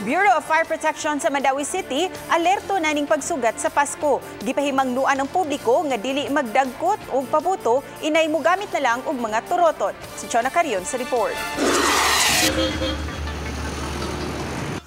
Bureau of Fire Protection sa Mandawi City alerto na ning pagsugat sa Pasko. Gipahimangnuan ang publiko nga dili magdagkot og pabuto, inay mogamit na lang og mga turotot. Si Chona Carion sa report.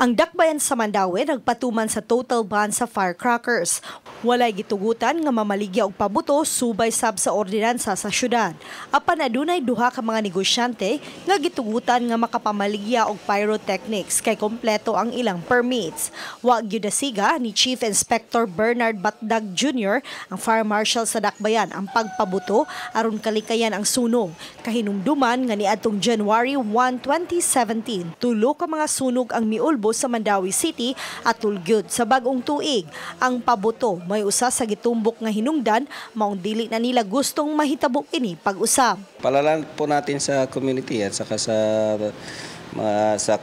Ang dakbayan sa Mandawi nagpatuman sa total ban sa firecrackers. Walay gitugutan nga mamaligya og pabuto subay sab sa ordinansa sa syudad. Apan adunay duha ka mga negosyante nga gitugutan nga makapamaligya og pyrotechnics kay kompleto ang ilang permits. Wa gyud siga ni Chief Inspector Bernard Batdag Jr., ang Fire Marshal sa dakbayan, ang pagpabuto aron kalikayan ang sunog. Kahinumduman nga niadtong January 1, 2017, tulo ka mga sunog ang miulbo sa Mandawi City at tulgyod sa bagong tuig. Ang pabuto may usa sa gitumbok nga hinungdan, maong dili na nila gustong mahitabo ini pag-usab. Palalang po natin sa community at saka sa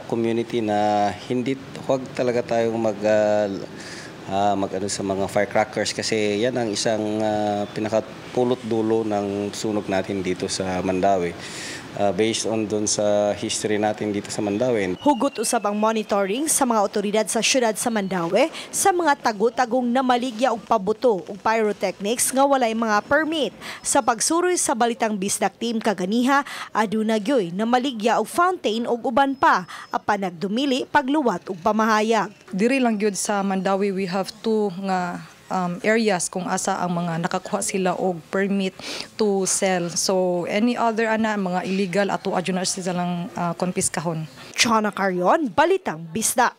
community na huwag talaga tayong mag-ano sa mga firecrackers kasi yan ang isang pinakapulot dulo ng sunog natin dito sa Mandawi. Based on dun sa history natin dito sa Mandawi. Hugot usab ang monitoring sa mga otoridad sa syudad sa Mandawi sa mga tago-tagong namaligya og pabuto og pyrotechnics nga walay mga permit. Sa pagsuroy sa balitang Bisdak Team kaganiha, aduna gyoy namaligya og fountain og uban pa, apan nagdumili pagluwat og pamahayag. Diri lang gyud sa Mandawi we have two nga areas kung asa ang mga nakakuha sila og permit to sell. So any other mga illegal ato adjunar sila lang konpiskahon. Chona Carion, Balitang Bisdak.